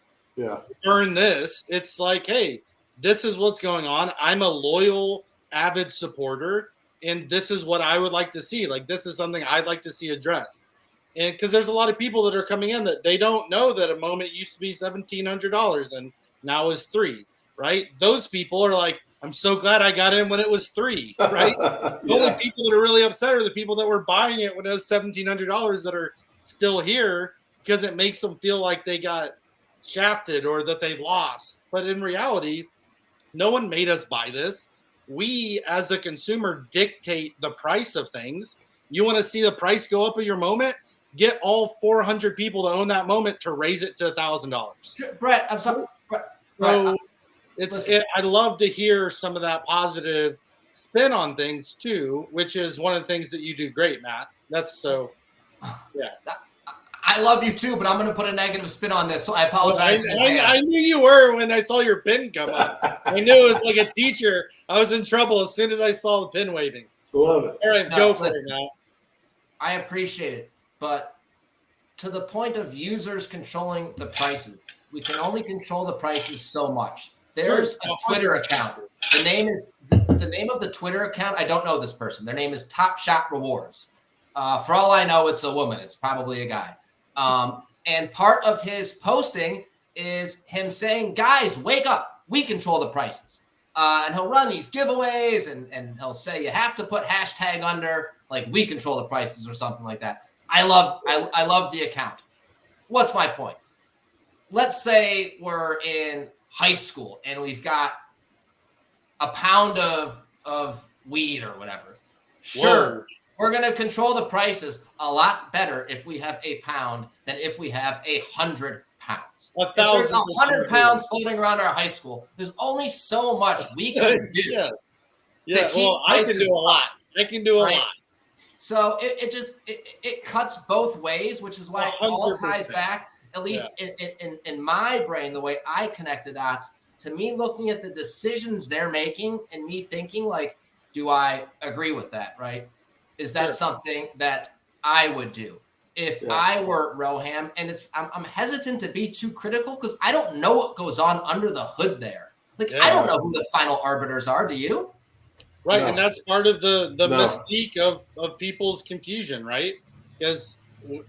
earn this. It's like, hey, this is what's going on. I'm a loyal, avid supporter, and this is what I would like to see. Like, this is something I'd like to see addressed. And because there's a lot of people that are coming in that they don't know that a moment used to be $1,700 and now is $3, right? Those people are like, I'm so glad I got in when it was $3, right? The only people that are really upset are the people that were buying it when it was $1,700 that are still here because it makes them feel like they got shafted or that they lost. But in reality, no one made us buy this. We, as a consumer, dictate the price of things. You want to see the price go up at your moment? Get all 400 people that own that moment to raise it to $1,000. Brett, I'm sorry. So I'd love to hear some of that positive spin on things too, which is one of the things that you do great, Matt. That's so, I love you too, but I'm going to put a negative spin on this, so I apologize. I knew you were when I saw your pin come up. I knew it was like a teacher. I was in trouble as soon as I saw the pin waving. Love it. All right, go for it now. I appreciate it, but to the point of users controlling the prices, we can only control the prices so much. There's a Twitter account. The name of the Twitter account. I don't know this person. Their name is Top Shot Rewards. For all I know, it's a woman. It's probably a guy. And part of his posting is him saying, guys, wake up. We control the prices. And he'll run these giveaways and he'll say you have to put hashtag under like we control the prices or something like that. I love the account. What's my point? Let's say we're in high school and we've got a pound of weed or whatever. Sure. Whoa. We're going to control the prices a lot better if we have a pound than if we have 100 pounds. If there's 100 pounds floating around our high school, there's only so much we can do. Yeah. Well, I can do a lot. I can do a lot. So it cuts both ways, which is why 100%. It all ties back, at least in my brain, the way I connect the dots, to me looking at the decisions they're making and me thinking like, do I agree with that, right? Is that something that I would do if I were Roham? And I'm hesitant to be too critical because I don't know what goes on under the hood there. Like, I don't know who the final arbiters are. Do you? Right, and that's part of the mystique of people's confusion, right? Because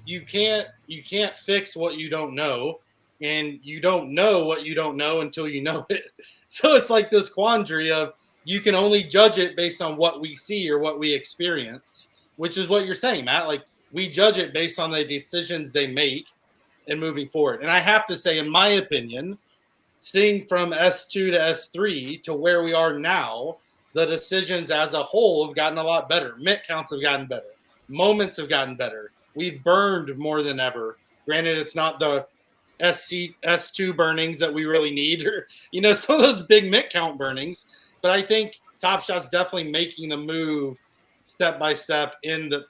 you can't fix what you don't know, and you don't know what you don't know until you know it. So it's like this quandary of you can only judge it based on what we see or what we experience, which is what you're saying, Matt. Like, we judge it based on the decisions they make and moving forward. And I have to say, in my opinion, seeing from S2 to S3 to where we are now, the decisions as a whole have gotten a lot better. Mint counts have gotten better. Moments have gotten better. We've burned more than ever. Granted, it's not the S2 burnings that we really need, or some of those big mint count burnings. But I think Top Shot's definitely making the move step by step in the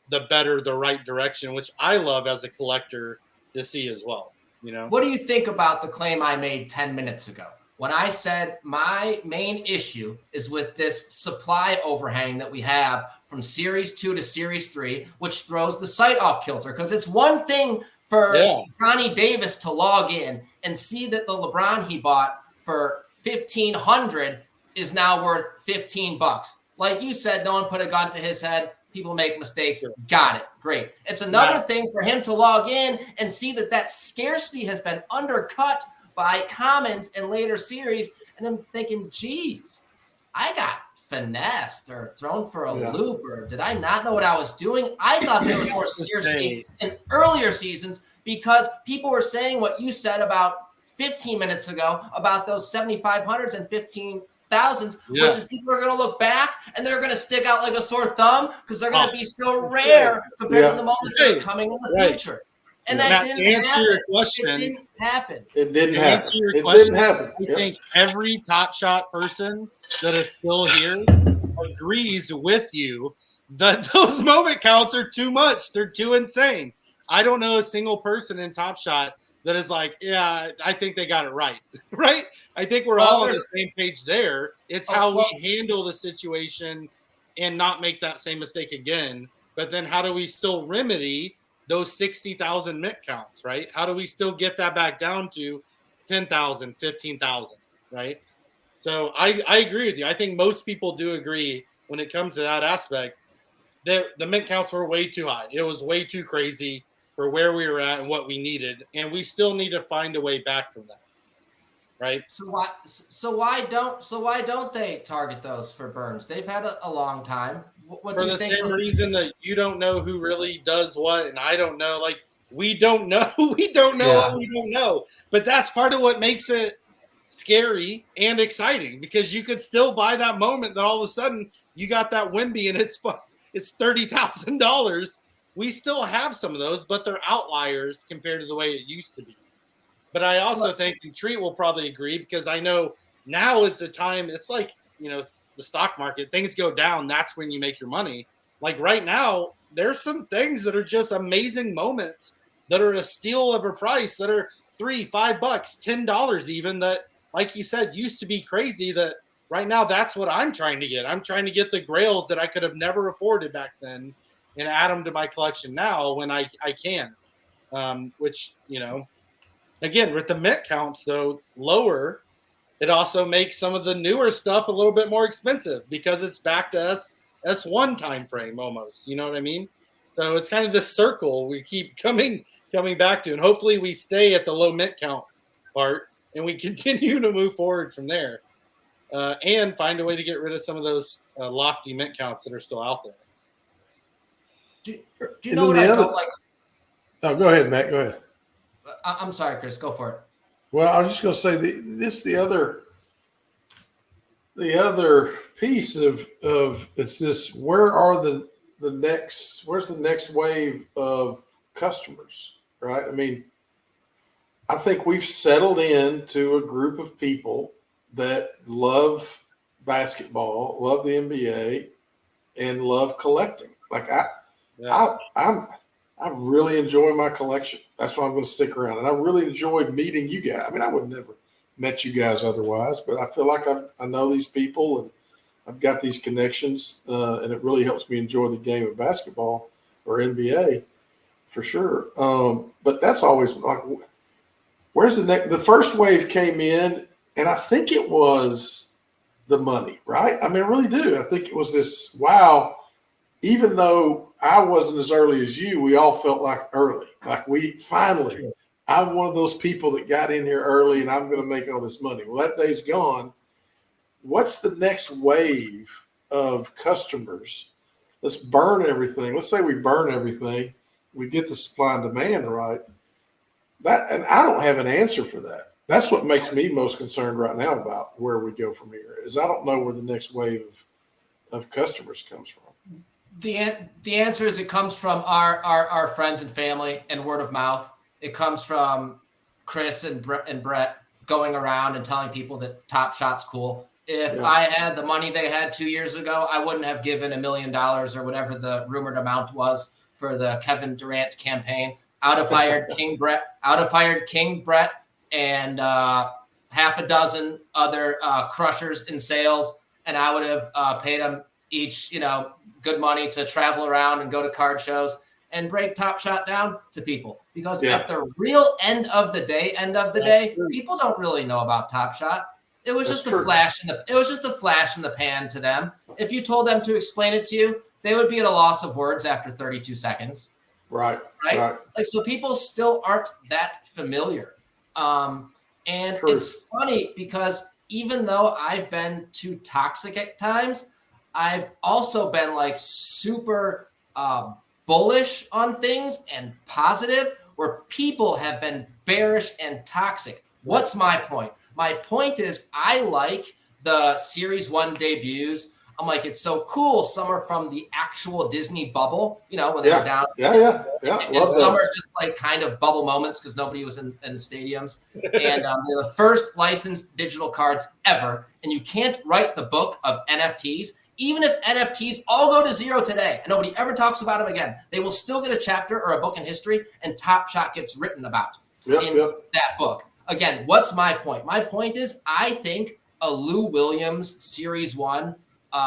right direction, which I love as a collector to see as well. What do you think about the claim I made 10 minutes ago when I said my main issue is with this supply overhang that we have from Series 2 to Series 3, which throws the site off kilter? Because it's one thing for Connie Davis to log in and see that the LeBron he bought for $1,500 is now worth $15. Like you said, no one put a gun to his head. People make mistakes. Got it. Great. It's another thing for him to log in and see that scarcity has been undercut by comments in later series. And I'm thinking, geez, I got finessed or thrown for a loop, or did I not know what I was doing? I thought there was more scarcity in earlier seasons because people were saying what you said about 15 minutes ago about those 7,500s and 15,000s, which is people are going to look back and they're going to stick out like a sore thumb because they're going to be so rare compared to the moments that are coming in the future. And that didn't happen. It didn't happen. It didn't happen. It didn't happen. I think every Top Shot person that is still here agrees with you that those moment counts are too much. They're too insane. I don't know a single person in Top Shot that is like, yeah, I think they got it right. Right? I think we're all on the same page there. It's how we handle the situation and not make that same mistake again. But then how do we still remedy those 60,000 mint counts, right? How do we still get that back down to 10,000, 15,000, right? So I agree with you. I think most people do agree when it comes to that aspect that the mint counts were way too high. It was way too crazy for where we were at and what we needed, and we still need to find a way back from that, right? So why don't they target those for burns? They've had a long time. What for the same reason that you don't know who really does what, and I don't know. Like, we don't know. We don't know what we don't know. But that's part of what makes it scary and exciting, because you could still buy that moment that all of a sudden you got that Wemby and it's $30,000. We still have some of those, but they're outliers compared to the way it used to be. But I also think, and Treat will probably agree, because I know now is the time. It's like, the stock market, things go down. That's when you make your money. Like right now, there's some things that are just amazing moments that are a steal of a price that are $3, $5, $10 even, that, like you said, used to be crazy. That right now, that's what I'm trying to get. I'm trying to get the grails that I could have never afforded back then and add them to my collection now when I can. Which, again, with the mint counts, though, lower, it also makes some of the newer stuff a little bit more expensive because it's back to S1 time frame almost. You know what I mean? So it's kind of this circle we keep coming back to, and hopefully we stay at the low mint count part and we continue to move forward from there, and find a way to get rid of some of those lofty mint counts that are still out there. Do you know what I don't like? Oh, go ahead, Matt. Go ahead. I'm sorry, Chris. Go for it. Well, I was just going to say the other piece of it's this: where are the where's the next wave of customers, right? I mean, I think we've settled into a group of people that love basketball, love the NBA, and love collecting. Like I really enjoy my collection. That's why I'm going to stick around. And I really enjoyed meeting you guys. I mean, I would never met you guys otherwise, but I feel like I know these people and I've got these connections, and it really helps me enjoy the game of basketball or NBA for sure. But that's always like, where's the next? The first wave came in, and I think it was the money, right? I mean, I really do. I think it was this, wow, even though I wasn't as early as you, we all felt like early. Like we finally, I'm one of those people that got in here early and I'm going to make all this money. Well, that day's gone. What's the next wave of customers? Let's burn everything. Let's say we burn everything. We get the supply and demand right. And I don't have an answer for that. That's what makes me most concerned right now about where we go from here, is I don't know where the next wave of customers comes from. The answer is it comes from our friends and family and word of mouth. It comes from Chris and Brett going around and telling people that Top Shot's cool. If I had the money they had 2 years ago, I wouldn't have given $1 million or whatever the rumored amount was for the Kevin Durant campaign. I would have hired KingBrett and half a dozen other crushers in sales, and I would have paid them each, good money to travel around and go to card shows and break Top Shot down to people. Because at the real end of the day, people don't really know about Top Shot. It was just a flash in the pan to them. If you told them to explain it to you, they would be at a loss of words after 32 seconds. Right. Like, so people still aren't that familiar. And it's funny because even though I've been too toxic at times, I've also been like super bullish on things and positive, where people have been bearish and toxic. What's my point? My point is I like the Series 1 debuts. I'm like, it's so cool. Some are from the actual Disney bubble, when they were down. Yeah. And some are just like kind of bubble moments because nobody was in the stadiums. And they're the first licensed digital cards ever. And you can't write the book of NFTs. Even if NFTs all go to zero today and nobody ever talks about them again, they will still get a chapter or a book in history, and Top Shot gets written about in that book. Again, what's my point? My point is I think a Lou Williams Series 1,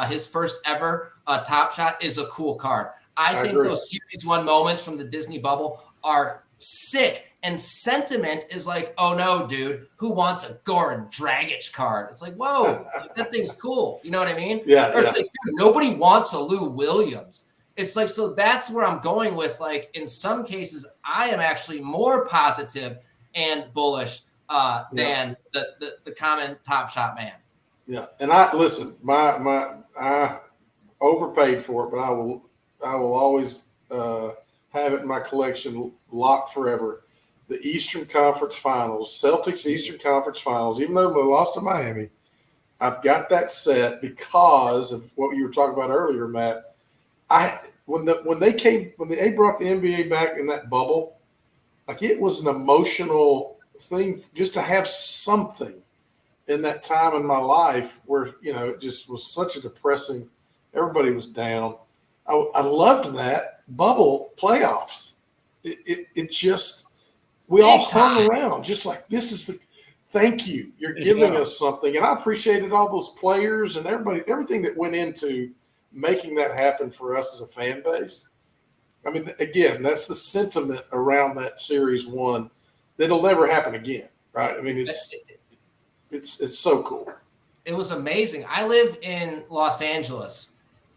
his first ever Top Shot, is a cool card. I think agree. Those Series 1 moments from the Disney bubble are sick. And sentiment is like, oh no, dude, who wants a Goran Dragic card? It's like, whoa, that thing's cool. You know what I mean? Yeah. Or it's like, dude, nobody wants a Lou Williams. It's like, so that's where I'm going with, like, in some cases, I am actually more positive and bullish than the common Top Shot man. Yeah. And I overpaid for it, but I will always have it in my collection locked forever. The Eastern Conference Finals, Celtics Eastern Conference Finals, even though they lost to Miami, I've got that set because of what you were talking about earlier, Matt. When they brought the NBA back in that bubble, like, it was an emotional thing just to have something in that time in my life where, it just was such a depressing, everybody was down. I loved that bubble playoffs. It just, we all hung around just like, this is the thank you. You're giving us something. And I appreciated all those players and everything that went into making that happen for us as a fan base. I mean, again, that's the sentiment around that Series 1 that'll never happen again, right? I mean, it's so cool. It was amazing. I live in Los Angeles.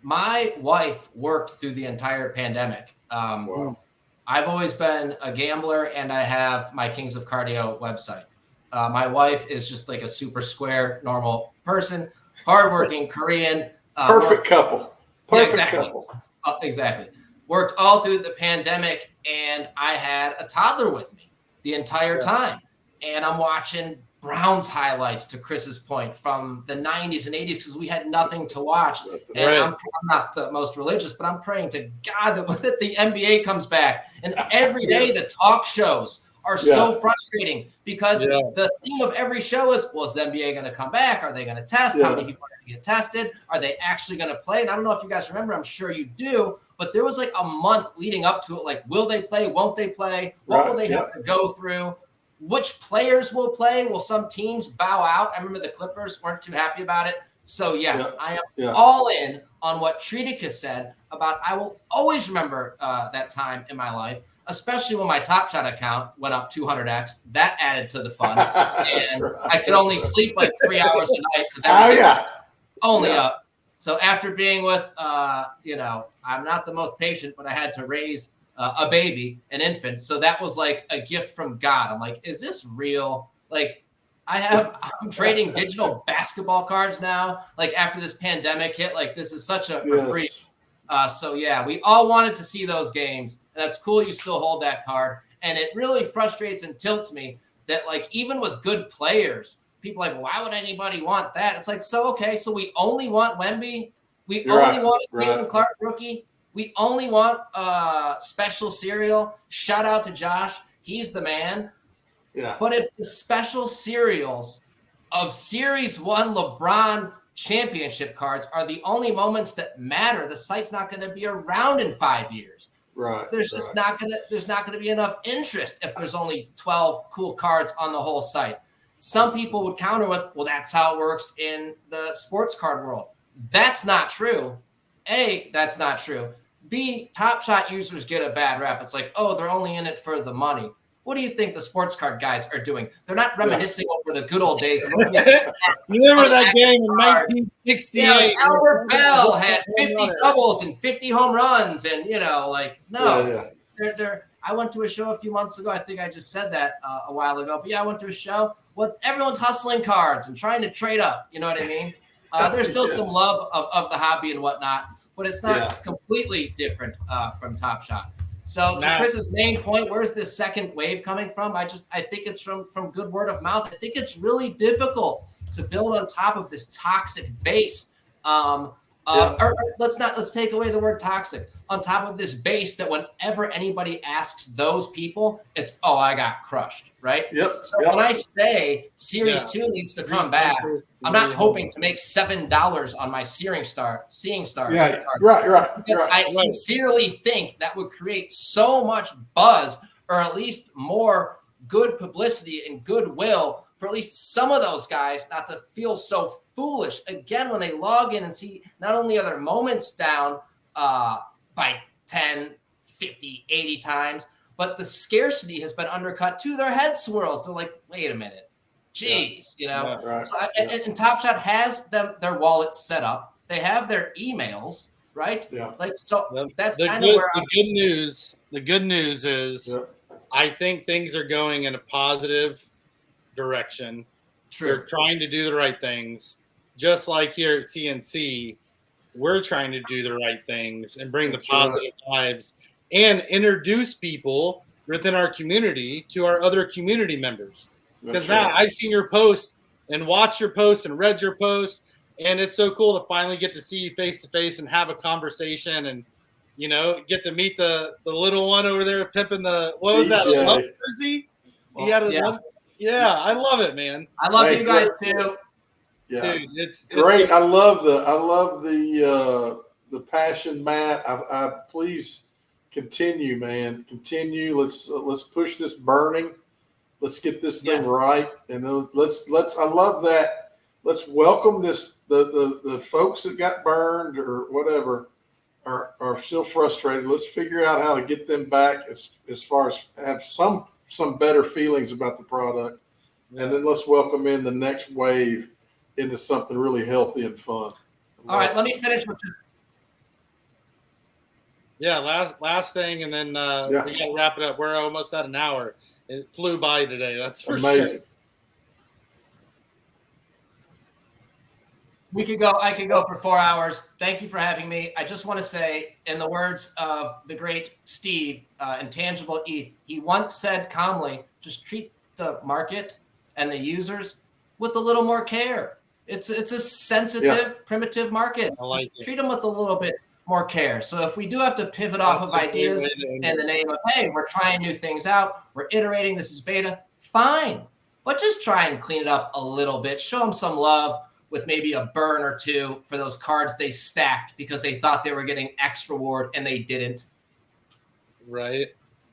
My wife worked through the entire pandemic. Wow. I've always been a gambler, and I have my Kings of Cardio website. My wife is just like a super square, normal person, hardworking Korean. Perfect couple. Exactly. Worked all through the pandemic, and I had a toddler with me the entire time. And I'm watching Browns highlights, to Chris's point, from the 90s and 80s because we had nothing to watch. And Right. I'm not the most religious, but I'm praying to God that the NBA comes back. And every day the talk shows are so frustrating because the theme of every show is, well, is the NBA going to come back? Are they going to test? How many people are going to get tested? Are they actually going to play? And I don't know if you guys remember. I'm sure you do. But there was like a month leading up to it. Like, will they play? Won't they play? What will they have to go through? Which players will play? Will some teams bow out? I remember the Clippers weren't too happy about it. So, yes, I am all in on what Treatic said about I will always remember that time in my life, especially when my TopShot account went up 200x. That added to the fun. And I could only sleep like 3 hours a night because everything was only up. So after being with, I'm not the most patient, but I had to raise a baby, an infant. So that was like a gift from God. I'm like, is this real? Like, I'm trading digital basketball cards now. Like after this pandemic hit, like this is such a reprieve. So yeah, we all wanted to see those games. And that's cool. You still hold that card. And it really frustrates and tilts me that like, even with good players, people are like, why would anybody want that? It's like, so we only want Wemby. We only want Caitlin Clark rookie. We only want special cereal. Shout out to Josh. He's the man. Yeah. But if the special cereals of Series 1 LeBron championship cards are the only moments that matter, the site's not going to be around in 5 years. Right. There's just not going to be enough interest if there's only 12 cool cards on the whole site. Some people would counter with, well, that's how it works in the sports card world. That's not true. A, that's not true. B, TopShot users get a bad rap. It's like, oh, they're only in it for the money. What do you think the sports card guys are doing? They're not reminiscing over the good old days. Remember that game in 1968? Yeah, Albert Bell had 50 doubles and 50 home runs, and they're. I went to a show a few months ago. I think I just said that a while ago. But yeah, I went to a show. Everyone's hustling cards and trying to trade up. You know what I mean? There's still some love of the hobby and whatnot, but it's not completely different from TopShot. So to Chris's main point, where's this second wave coming from? I think it's from good word of mouth. I think it's really difficult to build on top of this toxic base. Or let's take away the word toxic. On top of this base that whenever anybody asks those people, it's, oh, I got crushed, right? Yep. So when I say Series 2 needs to come back, I'm not hoping to make $7 on my Seeing Star. Yeah, right. Because I sincerely think that would create so much buzz, or at least more good publicity and goodwill for at least some of those guys not to feel so foolish again when they log in and see not only are their moments down by 10, 50, 80 times, but the scarcity has been undercut too. Their head swirls. They're like, wait a minute. Jeez, So and TopShot has their wallet set up. They have their emails, right? Yeah. That's kind of where the good news is I think things are going in a positive direction. True. They're trying to do the right things. Just like here at C&C, we're trying to do the right things and bring the positive vibes and introduce people within our community to our other community members. Because now I've seen your posts and watched your posts and read your posts, and it's so cool to finally get to see you face to face and have a conversation and, get to meet the little one over there pimping what was that, a love jersey? He had a I love it, man. I love you guys too. Yeah, dude, it's great. I love the passion, Matt. I please continue, man. Continue. Let's push this burning. Let's get this thing right, and let's. I love that. Let's welcome the folks that got burned or whatever are still frustrated. Let's figure out how to get them back as far as have some better feelings about the product, and then let's welcome in the next wave into something really healthy and fun. All right, let me finish with this. Yeah, last thing, and then we got to wrap it up. We're almost at an hour. It flew by today. That's for amazing. Sure. I could go for 4 hours. Thank you for having me. I just want to say, in the words of the great Steve, Intangible ETH, he once said calmly, just treat the market and the users with a little more care. It's a sensitive, primitive market. Treat them with a little bit more care. So if we do have to pivot off of ideas in the name of, hey, we're trying new things out, we're iterating, this is beta, fine. But just try and clean it up a little bit. Show them some love with maybe a burn or two for those cards they stacked because they thought they were getting X reward and they didn't. Right.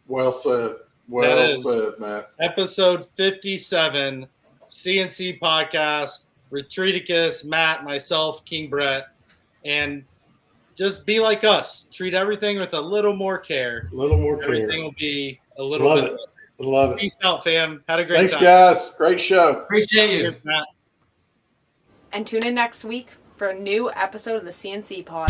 Well said. Well said, Matt. Episode 57, C&C Podcast, Retreaticus, Matt, myself, KingBrett, and just be like us. Treat everything with a little more care. Everything will be a little bit better. Love it. Peace out, fam. Had a great time. Thanks, guys. Great show. Appreciate you. Cheers, Matt. And tune in next week for a new episode of the C&C Pod.